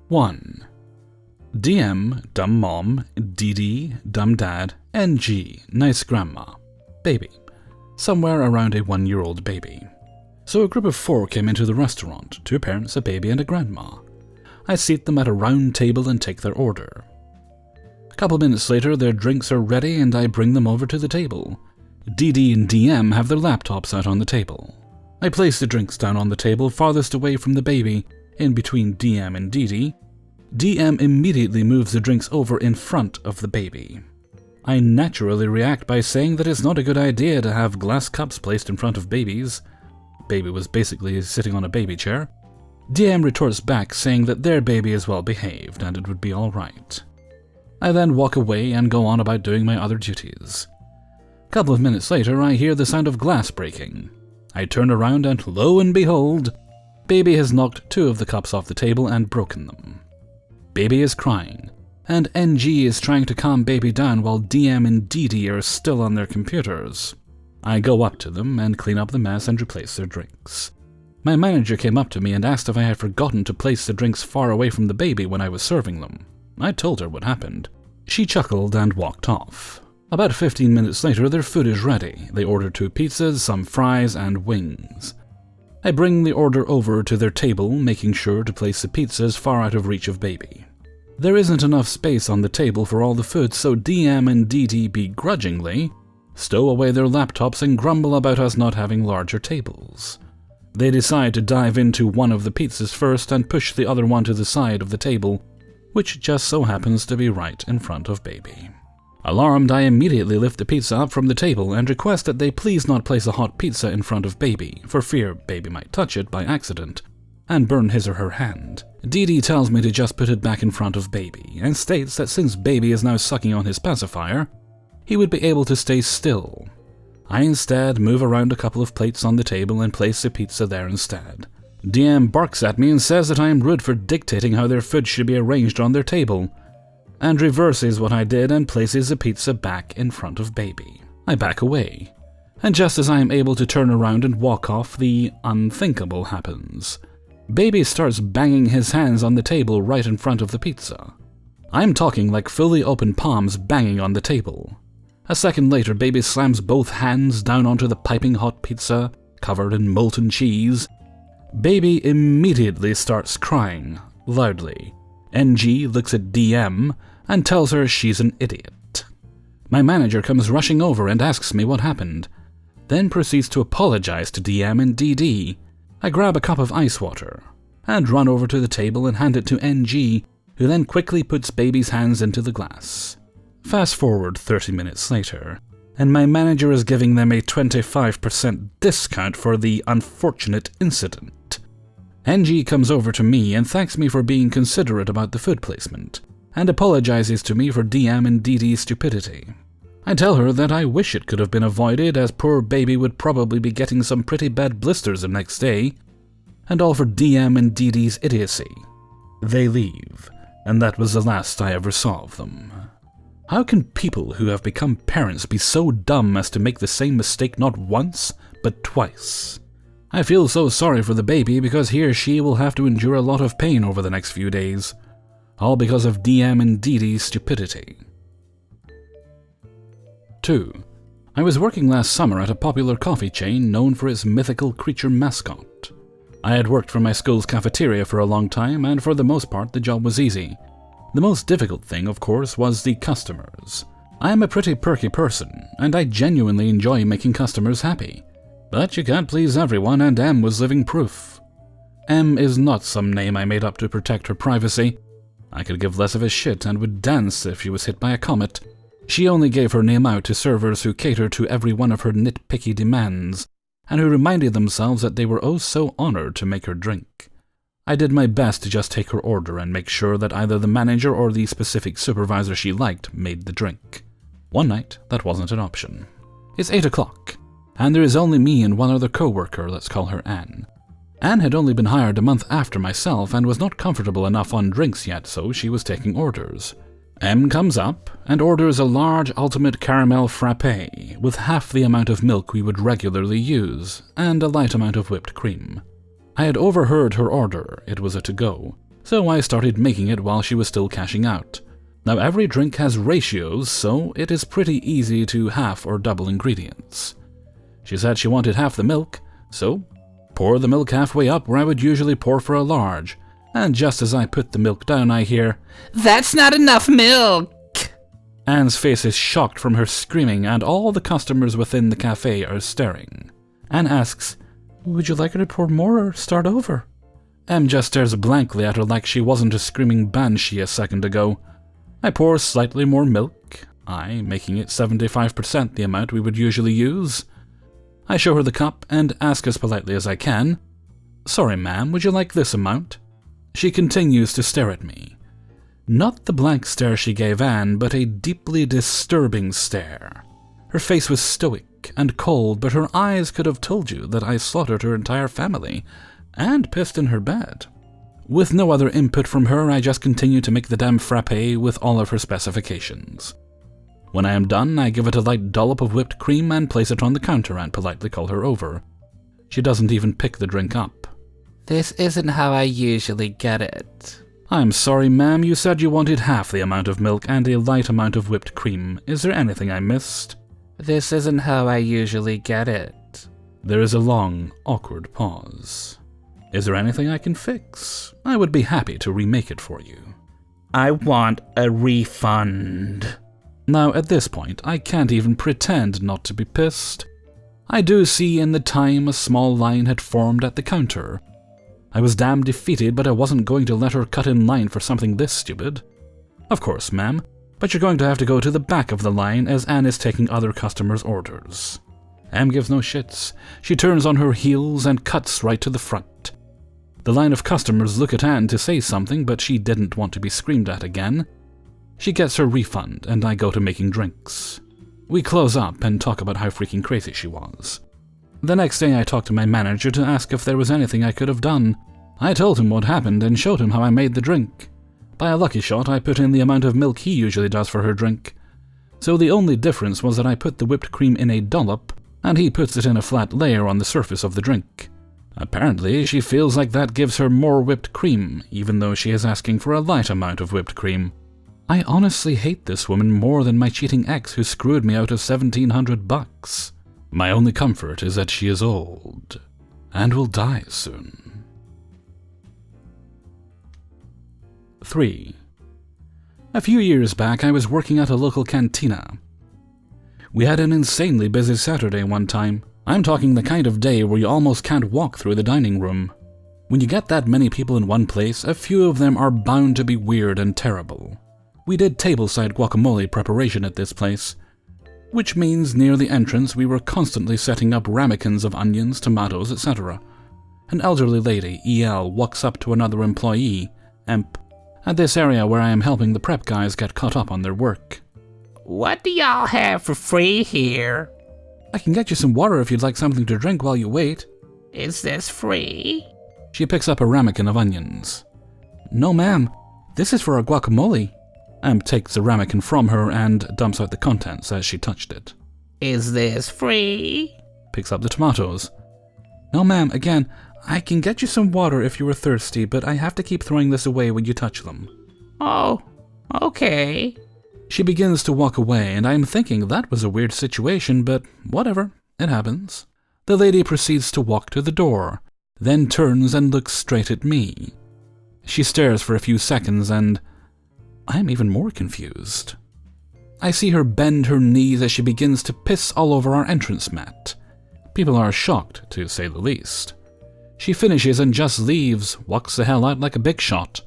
1. DM, dumb mom, DD, dumb dad, NG, nice grandma, baby. Somewhere around a 1-year-old baby. So a group of 4 came into the restaurant, 2 parents, a baby, and a grandma. I seat them at a round table and take their order. A couple minutes later, their drinks are ready and I bring them over to the table. DD and DM have their laptops out on the table. I place the drinks down on the table farthest away from the baby, in between DM and DD. DM immediately moves the drinks over in front of the baby. I naturally react by saying that it's not a good idea to have glass cups placed in front of babies. Baby was basically sitting on a baby chair. DM retorts back saying that their baby is well behaved and it would be alright. I then walk away and go on about doing my other duties. A couple of minutes later, I hear the sound of glass breaking. I turn around and lo and behold, baby has knocked 2 of the cups off the table and broken them. Baby is crying, and NG is trying to calm baby down while DM and DD are still on their computers. I go up to them and clean up the mess and replace their drinks. My manager came up to me and asked if I had forgotten to place the drinks far away from the baby when I was serving them. I told her what happened. She chuckled and walked off. About 15 minutes later, their food is ready. They order 2 pizzas, some fries, and wings. I bring the order over to their table, making sure to place the pizzas far out of reach of baby. There isn't enough space on the table for all the food, so DM and DD begrudgingly stow away their laptops and grumble about us not having larger tables. They decide to dive into one of the pizzas first and push the other one to the side of the table, which just so happens to be right in front of baby. Alarmed, I immediately lift the pizza up from the table and request that they please not place a hot pizza in front of baby, for fear baby might touch it by accident and burn his or her hand. DD tells me to just put it back in front of baby, and states that since baby is now sucking on his pacifier, he would be able to stay still. I instead move around a couple of plates on the table and place the pizza there instead. DM barks at me and says that I am rude for dictating how their food should be arranged on their table, and reverses what I did and places the pizza back in front of baby. I back away, and just as I am able to turn around and walk off, the unthinkable happens. Baby starts banging his hands on the table right in front of the pizza. I'm talking like fully open palms banging on the table. A second later, baby slams both hands down onto the piping hot pizza, covered in molten cheese. Baby immediately starts crying, loudly. NG looks at DM and tells her she's an idiot. My manager comes rushing over and asks me what happened, then proceeds to apologize to DM and DD. I grab a cup of ice water and run over to the table and hand it to NG, who then quickly puts baby's hands into the glass. Fast forward 30 minutes later, and my manager is giving them a 25% discount for the unfortunate incident. NG comes over to me and thanks me for being considerate about the food placement, and apologizes to me for DM and DD's stupidity. I tell her that I wish it could have been avoided, as poor baby would probably be getting some pretty bad blisters the next day, and all for DM and DD's idiocy. They leave, and that was the last I ever saw of them. How can people who have become parents be so dumb as to make the same mistake not once, but twice? I feel so sorry for the baby because he or she will have to endure a lot of pain over the next few days, all because of DM and DD's stupidity. 2. I was working last summer at a popular coffee chain known for its mythical creature mascot. I had worked for my school's cafeteria for a long time, and for the most part the job was easy. The most difficult thing, of course, was the customers. I am a pretty perky person, and I genuinely enjoy making customers happy. But you can't please everyone, and M was living proof. M is not some name I made up to protect her privacy. I could give less of a shit and would dance if she was hit by a comet. She only gave her name out to servers who catered to every one of her nitpicky demands, and who reminded themselves that they were oh so honored to make her drink. I did my best to just take her order and make sure that either the manager or the specific supervisor she liked made the drink. One night, that wasn't an option. It's 8 o'clock, and there is only me and one other co-worker, let's call her Anne. Anne had only been hired a month after myself and was not comfortable enough on drinks yet, so she was taking orders. M comes up and orders a large ultimate caramel frappé with half the amount of milk we would regularly use, and a light amount of whipped cream. I had overheard her order, it was a to-go, So I started making it while she was still cashing out. Now every drink has ratios, so it is pretty easy to half or double ingredients. She said she wanted half the milk, so pour the milk halfway up where I would usually pour for a large, and just as I put the milk down I hear, "That's not enough milk!" Anne's face is shocked from her screaming, and all the customers within the cafe are staring. Anne asks, "Would you like her to pour more or start over?" Em just stares blankly at her like she wasn't a screaming banshee a second ago. I pour slightly more milk, making it 75% the amount we would usually use. I show her the cup and ask as politely as I can, "Sorry ma'am, would you like this amount?" She continues to stare at me. Not the blank stare she gave Anne, but a deeply disturbing stare. Her face was stoic and cold, but her eyes could have told you that I slaughtered her entire family and pissed in her bed. With no other input from her, I just continue to make the damn frappe with all of her specifications. When I am done, I give it a light dollop of whipped cream and place it on the counter and politely call her over. She doesn't even pick the drink up. "This isn't how I usually get it." "I'm sorry, ma'am, you said you wanted half the amount of milk and a light amount of whipped cream. Is there anything I missed?" "This isn't how I usually get it." There is a long, awkward pause. "Is there anything I can fix? I would be happy to remake it for you." "I want a refund." Now, at this point, I can't even pretend not to be pissed. I do see in the time a small line had formed at the counter. I was damn defeated, but I wasn't going to let her cut in line for something this stupid. "Of course, ma'am, but you're going to have to go to the back of the line as Anne is taking other customers' orders." Em gives no shits. She turns on her heels and cuts right to the front. The line of customers look at Anne to say something, but she didn't want to be screamed at again. She gets her refund, and I go to making drinks. We close up and talk about how freaking crazy she was. The next day I talked to my manager to ask if there was anything I could have done. I told him what happened and showed him how I made the drink. By a lucky shot, I put in the amount of milk he usually does for her drink. So the only difference was that I put the whipped cream in a dollop, and he puts it in a flat layer on the surface of the drink. Apparently, she feels like that gives her more whipped cream, even though she is asking for a light amount of whipped cream. I honestly hate this woman more than my cheating ex who screwed me out of $1,700. My only comfort is that she is old, and will die soon. 3. A few years back, I was working at a local cantina. We had an insanely busy Saturday one time. I'm talking the kind of day where you almost can't walk through the dining room. When you get that many people in one place, a few of them are bound to be weird and terrible. We did tableside guacamole preparation at this place, which means near the entrance we were constantly setting up ramekins of onions, tomatoes, etc. An elderly lady, EL, walks up to another employee, Emp, at this area where I am helping the prep guys get caught up on their work. "What do y'all have for free here?" "I can get you some water if you'd like something to drink while you wait." "Is this free?" She picks up a ramekin of onions. "No, ma'am. This is for our guacamole." Amp takes the ramekin from her and dumps out the contents as she touched it. "Is this free?" Picks up the tomatoes. "No, ma'am. Again, I can get you some water if you were thirsty, but I have to keep throwing this away when you touch them." "Oh, okay." She begins to walk away, and I am thinking that was a weird situation, but whatever, it happens. The lady proceeds to walk to the door, then turns and looks straight at me. She stares for a few seconds, and I am even more confused. I see her bend her knees as she begins to piss all over our entrance mat. People are shocked, to say the least. She finishes and just leaves, walks the hell out like a big shot.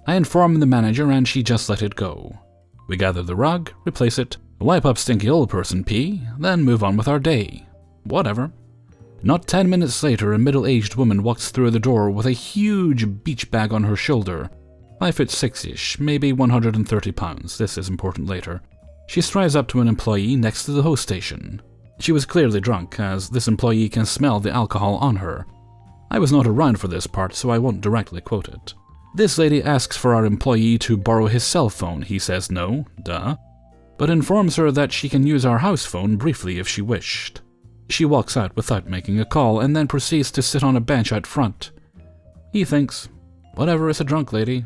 I inform the manager and she just let it go. We gather the rug, replace it, wipe up stinky old person pee, then move on with our day. Whatever. Not 10 minutes later, a middle-aged woman walks through the door with a huge beach bag on her shoulder. 5'6"-ish, maybe 130 pounds, this is important later. She strides up to an employee next to the host station. She was clearly drunk, as this employee can smell the alcohol on her. I was not around for this part, so I won't directly quote it. This lady asks for our employee to borrow his cell phone. He says no, duh, but informs her that she can use our house phone briefly if she wished. She walks out without making a call and then proceeds to sit on a bench out front. He thinks, Whatever, it's a drunk lady.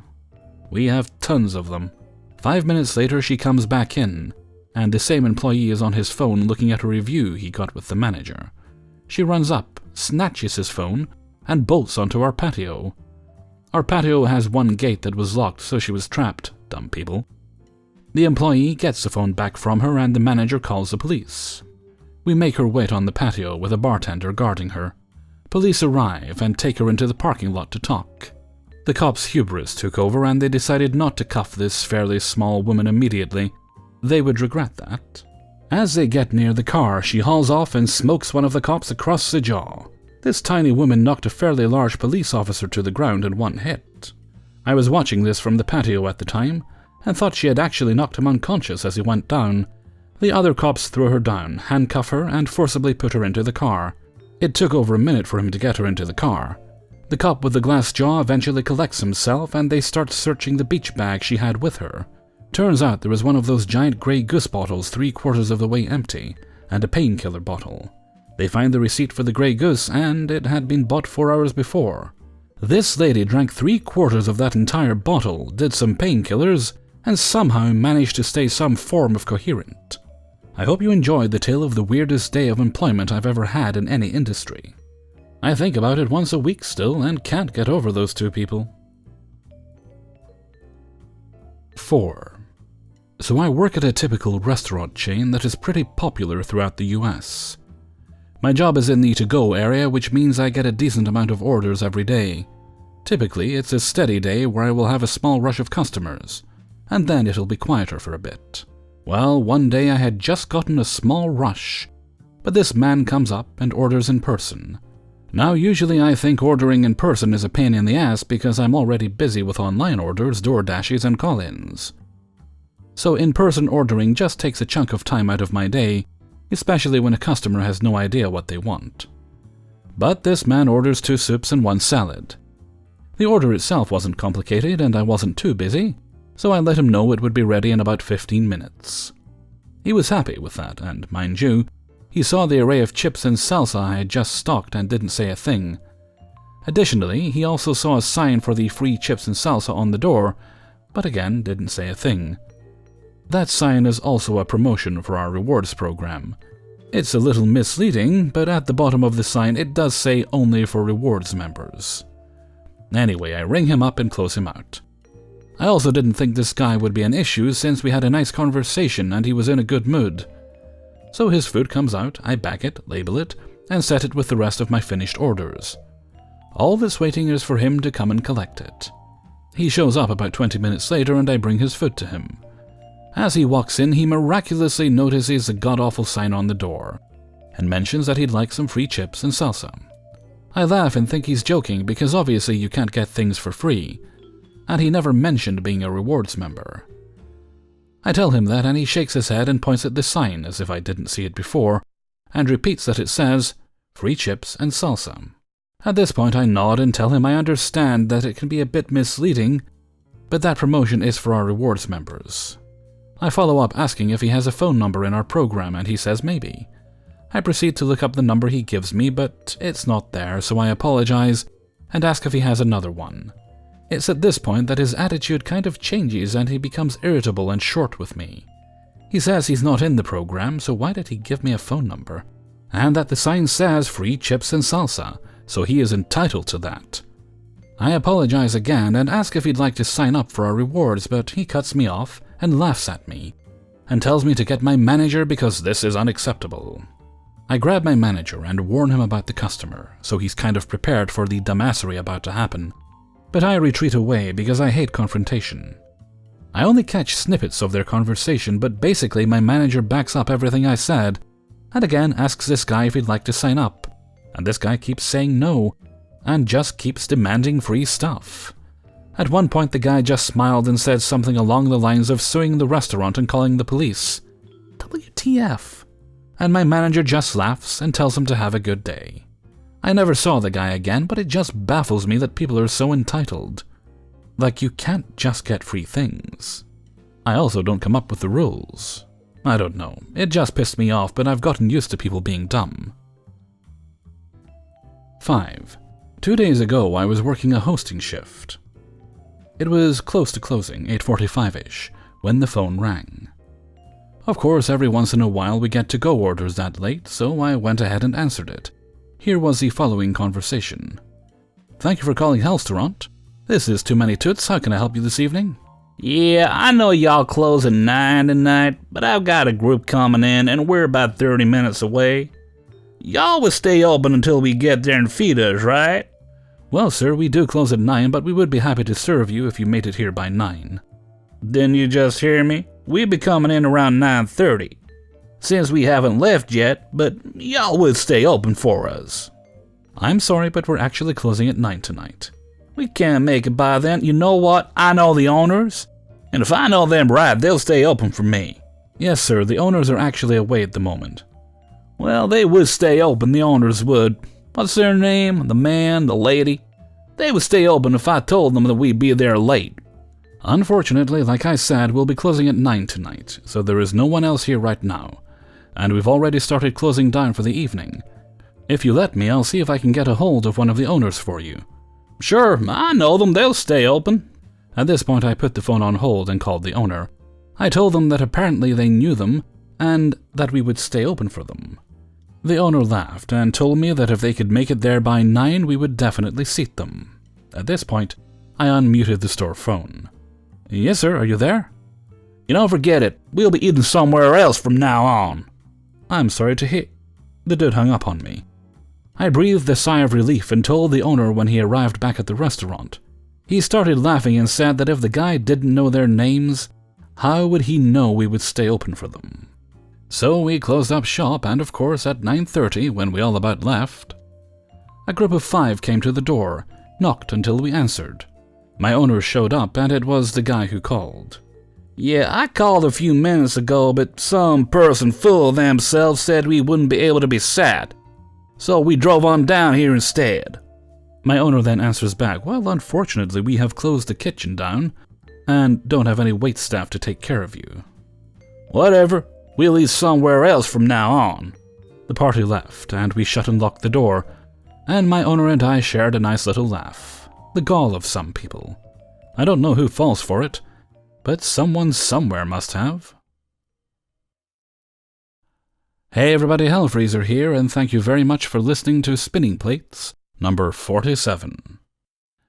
We have tons of them. 5 minutes later, she comes back in, and the same employee is on his phone looking at a review he got with the manager. She runs up, snatches his phone, and bolts onto our patio. Our patio has one gate that was locked, so she was trapped, dumb people. The employee gets the phone back from her, and the manager calls the police. We make her wait on the patio with a bartender guarding her. Police arrive and take her into the parking lot to talk. The cops' hubris took over, and they decided not to cuff this fairly small woman immediately. They would regret that. As they get near the car, she hauls off and smokes one of the cops across the jaw. This tiny woman knocked a fairly large police officer to the ground in one hit. I was watching this from the patio at the time, and thought she had actually knocked him unconscious as he went down. The other cops throw her down, handcuff her, and forcibly put her into the car. It took over a minute for him to get her into the car. The cop with the glass jaw eventually collects himself, and they start searching the beach bag she had with her. Turns out there was one of those giant Grey Goose bottles 3/4 of the way empty, and a painkiller bottle. They find the receipt for the Grey Goose, and it had been bought 4 hours before. This lady drank 3/4 of that entire bottle, did some painkillers, and somehow managed to stay some form of coherent. I hope you enjoyed the tale of the weirdest day of employment I've ever had in any industry. I think about it once a week still, and can't get over those two people. 4. So I work at a typical restaurant chain that is pretty popular throughout the US. My job is in the to-go area, which means I get a decent amount of orders every day. Typically, it's a steady day where I will have a small rush of customers, and then it'll be quieter for a bit. Well, one day I had just gotten a small rush, but this man comes up and orders in person. Now, usually I think ordering in person is a pain in the ass because I'm already busy with online orders, DoorDashes, and call-ins. So in-person ordering just takes a chunk of time out of my day, especially when a customer has no idea what they want. But this man orders 2 soups and 1 salad. The order itself wasn't complicated and I wasn't too busy, so I let him know it would be ready in about 15 minutes. He was happy with that, and mind you, he saw the array of chips and salsa I had just stocked and didn't say a thing. Additionally, he also saw a sign for the free chips and salsa on the door, but again didn't say a thing. That sign is also a promotion for our rewards program. It's a little misleading, but at the bottom of the sign it does say only for rewards members. Anyway, I ring him up and close him out. I also didn't think this guy would be an issue since we had a nice conversation and he was in a good mood. So his food comes out, I bag it, label it, and set it with the rest of my finished orders. All that's waiting is for him to come and collect it. He shows up about 20 minutes later and I bring his food to him. As he walks in, he miraculously notices the god-awful sign on the door, and mentions that he'd like some free chips and salsa. I laugh and think he's joking because obviously you can't get things for free, and he never mentioned being a rewards member. I tell him that and he shakes his head and points at the sign as if I didn't see it before, and repeats that it says, free chips and salsa. At this point I nod and tell him I understand that it can be a bit misleading, but that promotion is for our rewards members. I follow up asking if he has a phone number in our program and he says maybe. I proceed to look up the number he gives me, but it's not there, so I apologize and ask if he has another one. It's at this point that his attitude kind of changes and he becomes irritable and short with me. He says he's not in the program, so why did he give me a phone number? And that the sign says free chips and salsa, so he is entitled to that. I apologize again and ask if he'd like to sign up for our rewards, but he cuts me off and laughs at me, and tells me to get my manager because this is unacceptable. I grab my manager and warn him about the customer, so he's kind of prepared for the dumbassery about to happen. But I retreat away because I hate confrontation. I only catch snippets of their conversation, but basically my manager backs up everything I said, and again asks this guy if he'd like to sign up, and this guy keeps saying no, and just keeps demanding free stuff. At one point the guy just smiled and said something along the lines of suing the restaurant and calling the police. WTF? And my manager just laughs and tells him to have a good day. I never saw the guy again, but it just baffles me that people are so entitled. Like, you can't just get free things. I also don't come up with the rules. I don't know, it just pissed me off, but I've gotten used to people being dumb. 5. 2 days ago I was working a hosting shift. It was close to closing, 8:45-ish, when the phone rang. Of course, every once in a while we get to-go orders that late, so I went ahead and answered it. Here was the following conversation. "Thank you for calling Helsteront. This is Too Many Toots. How can I help you this evening?" Yeah, I know y'all close at 9 tonight, but I've got a group coming in and we're about 30 minutes away. Y'all will stay open until we get there and feed us, right? "Well, sir, we do close at 9, but we would be happy to serve you if you made it here by 9. Didn't you just hear me? We'll be coming in around 9:30. Since we haven't left yet, but y'all will stay open for us. "I'm sorry, but we're actually closing at 9 tonight. We can't make it by then. You know what? I know the owners. And if I know them right, they'll stay open for me." "Yes, sir, the owners are actually away at the moment." "Well, they would stay open, the owners would. What's their name? The man, the lady? They would stay open if I told them that we'd be there late." "Unfortunately, like I said, we'll be closing at 9 tonight, so there is no one else here right now. And we've already started closing down for the evening. If you let me, I'll see if I can get a hold of one of the owners for you." "Sure, I know them. They'll stay open." At this point, I put the phone on hold and called the owner. I told them that apparently they knew them, and that we would stay open for them. The owner laughed and told me that if they could make it there by 9, we would definitely seat them. At this point, I unmuted the store phone. "Yes, sir, are you there?" "You know, forget it. We'll be eating somewhere else from now on." "I'm sorry to hear." The dude hung up on me. I breathed a sigh of relief and told the owner when he arrived back at the restaurant. He started laughing and said that if the guy didn't know their names, how would he know we would stay open for them? So we closed up shop, and of course at 9:30, when we all about left, a group of 5 came to the door, knocked until we answered. My owner showed up, and it was the guy who called. "Yeah, I called a few minutes ago, but some person full of themselves said we wouldn't be able to be sat. So we drove on down here instead." My owner then answers back, "Well, unfortunately, we have closed the kitchen down, and don't have any waitstaff to take care of you." "Whatever. We'll eat somewhere else from now on." The party left, and we shut and locked the door, and my owner and I shared a nice little laugh. The gall of some people. I don't know who falls for it, but someone somewhere must have. Hey everybody, Hellfreezer here, and thank you very much for listening to Spinning Plates, number 47.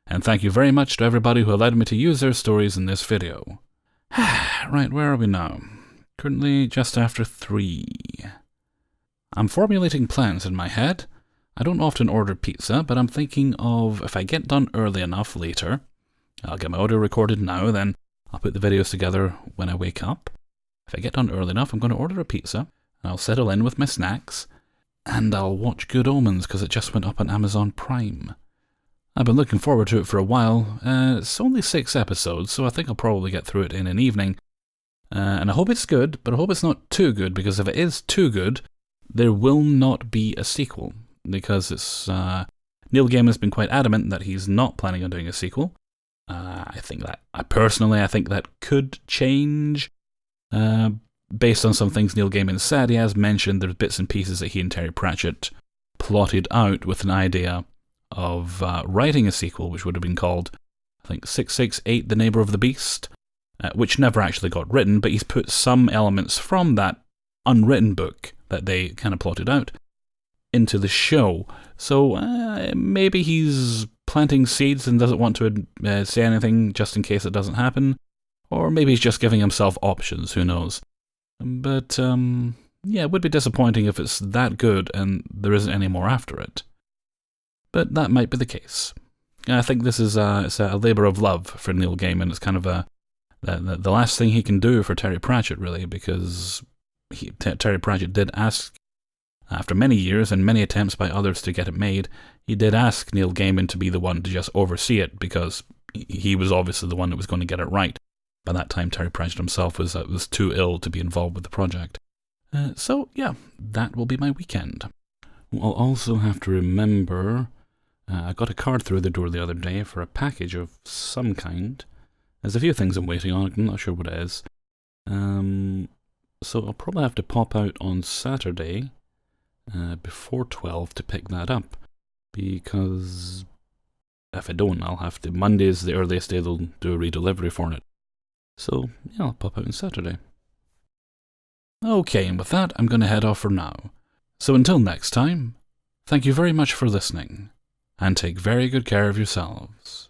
And thank you very much to everybody who allowed me to use their stories in this video. Right, where are we now? Currently just after 3. I'm formulating plans in my head. I don't often order pizza, but I'm thinking of if I get done early enough later, I'll get my audio recorded now, then I'll put the videos together when I wake up. If I get done early enough, I'm going to order a pizza, and I'll settle in with my snacks, and I'll watch Good Omens because it just went up on Amazon Prime. I've been looking forward to it for a while. It's only 6 episodes, so I think I'll probably get through it in an evening. And I hope it's good, but I hope it's not too good, because if it is too good, there will not be a sequel. Because it's Neil Gaiman has been quite adamant that he's not planning on doing a sequel. I think that could change. Based on some things Neil Gaiman said, he has mentioned there's bits and pieces that he and Terry Pratchett plotted out with an idea of writing a sequel, which would have been called, I think, 668, The Neighbor of the Beast, which never actually got written, but he's put some elements from that unwritten book that they kind of plotted out into the show. So maybe he's planting seeds and doesn't want to say anything just in case it doesn't happen, or maybe he's just giving himself options, who knows. But yeah, it would be disappointing if it's that good and there isn't any more after it. But that might be the case. I think this is it's a labour of love for Neil Gaiman. It's kind of the last thing he can do for Terry Pratchett, really, because Terry Pratchett did ask, after many years and many attempts by others to get it made, he did ask Neil Gaiman to be the one to just oversee it, because he was obviously the one that was going to get it right. By that time, Terry Pratchett himself was too ill to be involved with the project. So, yeah, that will be my weekend. I'll also have to remember, I got a card through the door the other day for a package of some kind. There's a few things I'm waiting on, I'm not sure what it is. So I'll probably have to pop out on Saturday before 12 to pick that up, because if I don't, I'll have to. Monday's the earliest day they'll do a redelivery for it. So, yeah, I'll pop out on Saturday. Okay, and with that, I'm going to head off for now. So until next time, thank you very much for listening, and take very good care of yourselves.